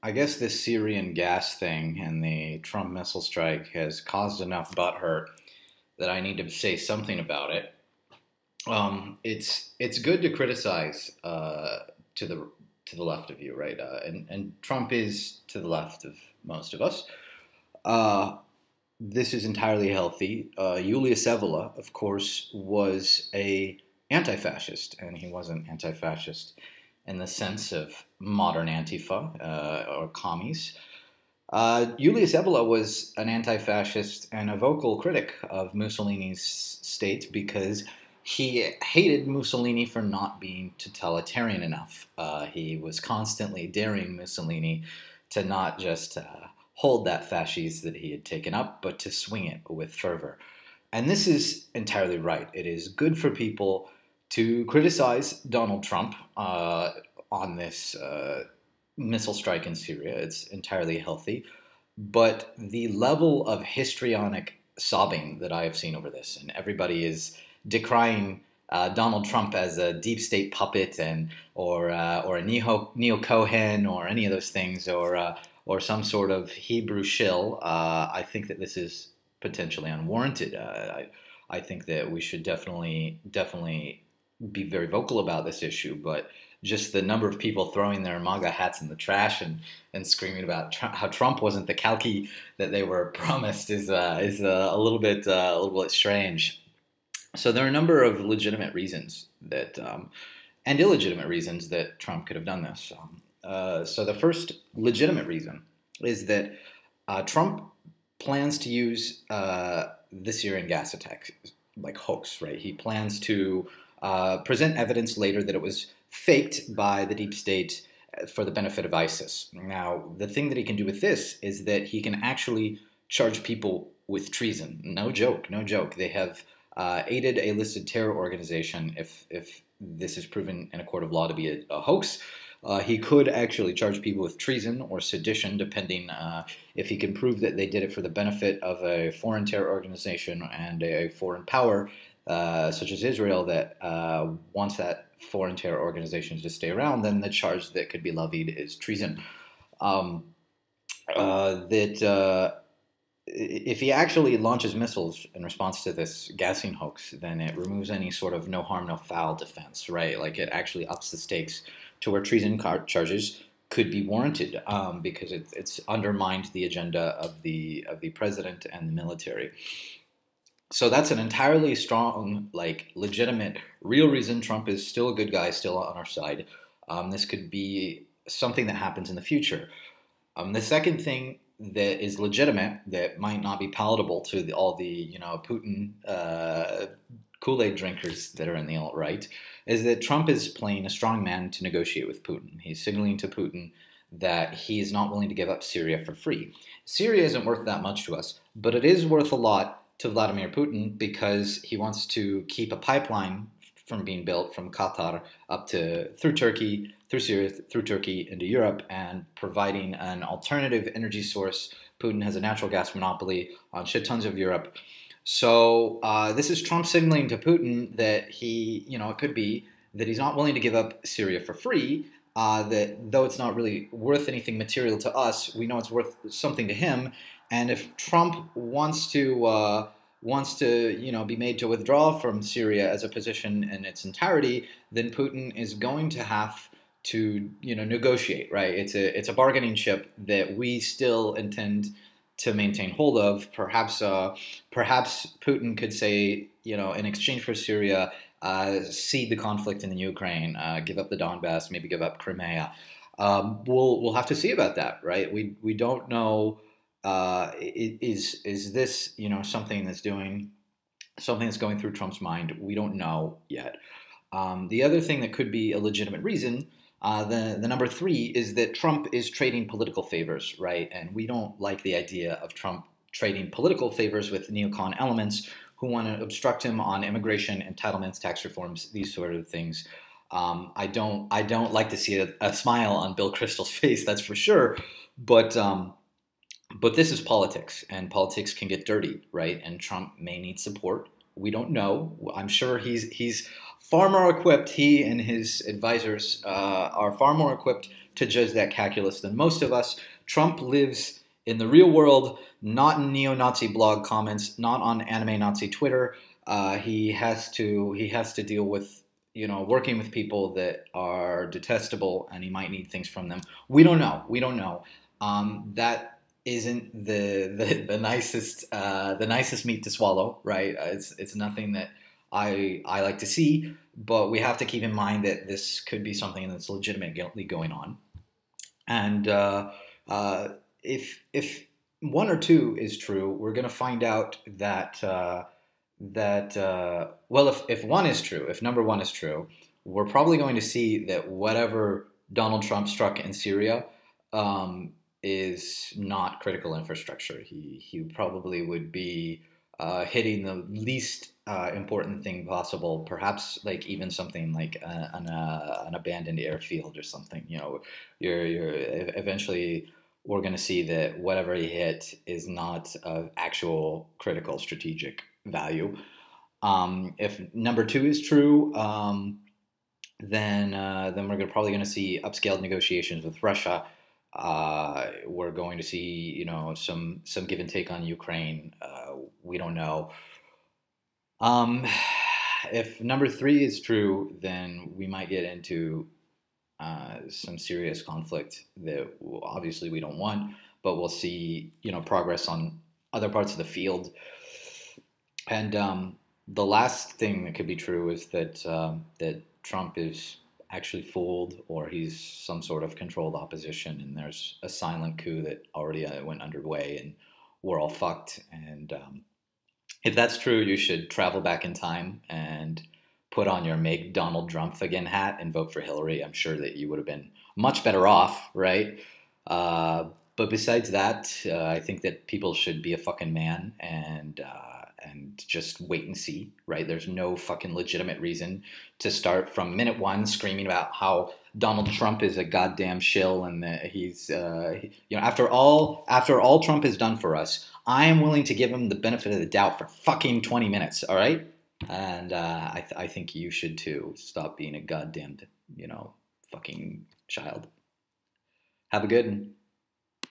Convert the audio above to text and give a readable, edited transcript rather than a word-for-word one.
I guess this Syrian gas thing and the Trump missile strike has caused enough butthurt that I need to say something about it. It's good to criticize to the left of you, right? And Trump is to the left of most of us. Uh, this is entirely healthy. Julius Evola, of course, was a anti-fascist, and he wasn't anti-fascist in the sense of modern Antifa or commies. Julius Evola was an anti-fascist and a vocal critic of Mussolini's state because he hated Mussolini for not being totalitarian enough. He was constantly daring Mussolini to not just hold that fascist that he had taken up, but to swing it with fervor. And this is entirely right. It is good for people to criticize Donald Trump on this missile strike in Syria. It's entirely healthy. But the level of histrionic sobbing that I have seen over this, and everybody is decrying Donald Trump as a deep state puppet and or a neo Cohen or any of those things or some sort of Hebrew shill. I think that this is potentially unwarranted. I think that we should definitely be very vocal about this issue, but just the number of people throwing their MAGA hats in the trash and screaming about how Trump wasn't the calky that they were promised is a little bit strange. So there are a number of legitimate reasons that and illegitimate reasons that Trump could have done this. So the first legitimate reason is that Trump plans to use the Syrian gas attack like hoax, right? He plans to present evidence later that it was faked by the deep state for the benefit of ISIS. Now, the thing that he can do with this is that he can actually charge people with treason. No joke, no joke. They have aided a listed terror organization. If this is proven in a court of law to be a hoax, he could actually charge people with treason or sedition, depending if he can prove that they did it for the benefit of a foreign terror organization and a foreign power, such as Israel, that wants that foreign terror organization to stay around. Then the charge that could be levied is treason. That if he actually launches missiles in response to this gassing hoax, then it removes any sort of no harm, no foul defense, right? Like it actually ups the stakes to where treason charges could be warranted because it's undermined the agenda of the president and the military. So that's an entirely strong, like legitimate, real reason Trump is still a good guy, still on our side. This could be something that happens in the future. The second thing that is legitimate that might not be palatable to all the Putin Kool-Aid drinkers that are in the alt-right is that Trump is playing a strong man to negotiate with Putin. He's signaling to Putin that he is not willing to give up Syria for free. Syria isn't worth that much to us, but it is worth a lot to Vladimir Putin because he wants to keep a pipeline from being built from Qatar up to through Turkey, through Syria, through Turkey into Europe, and providing an alternative energy source. Putin has a natural gas monopoly on shit tons of Europe. So this is Trump signaling to Putin that it could be that he's not willing to give up Syria for free. That though it's not really worth anything material to us, we know it's worth something to him. And if Trump wants to be made to withdraw from Syria as a position in its entirety, then Putin is going to have to negotiate. Right? It's a bargaining chip that we still intend to maintain hold of. Perhaps Putin could say, in exchange for Syria, cede the conflict in the Ukraine, give up the Donbass, maybe give up Crimea. We'll have to see about that, right? We don't know. Is this something that's going through Trump's mind? We don't know yet. The other thing that could be a legitimate reason, the number three, is that Trump is trading political favors, right? And we don't like the idea of Trump trading political favors with neocon elements who want to obstruct him on immigration, entitlements, tax reforms, these sort of things. I don't like to see a smile on Bill Kristol's face, that's for sure. But this is politics, and politics can get dirty, right? And Trump may need support. We don't know. I'm sure he's far more equipped. He and his advisors are far more equipped to judge that calculus than most of us. Trump lives in the real world, not in neo-Nazi blog comments, not on anime Nazi Twitter. He has to deal with working with people that are detestable, and he might need things from them. We don't know. We don't know. That isn't the nicest meat to swallow, right? It's nothing that I like to see, but we have to keep in mind that this could be something that's legitimately going on. And if one or two is true, we're going to find out that if one is true, if number one is true, we're probably going to see that whatever Donald Trump struck in Syria is not critical infrastructure. He probably would be hitting the least important thing possible, perhaps like even something like an abandoned airfield or something. You're eventually we're going to see that whatever he hit is not of actual critical strategic value. If number two is true, then we're probably going to see upscaled negotiations with Russia. We're going to see, some give and take on Ukraine. We don't know. Um, if number three is true, then we might get into some serious conflict that obviously we don't want, but we'll see, progress on other parts of the field. And the last thing that could be true is that Trump is actually fooled, or he's some sort of controlled opposition, and there's a silent coup that already went underway, and we're all fucked. And if that's true, you should travel back in time and put on your "Make Donald Trump Again" hat and vote for Hillary. I'm sure that you would have been much better off, right? But besides that, I think that people should be a fucking man and just wait and see, right? There's no fucking legitimate reason to start from minute one screaming about how Donald Trump is a goddamn shill and that he's, after all Trump has done for us, I am willing to give him the benefit of the doubt for fucking 20 minutes, all right? And I think you should too. Stop being a goddamn, fucking child. Have a good one.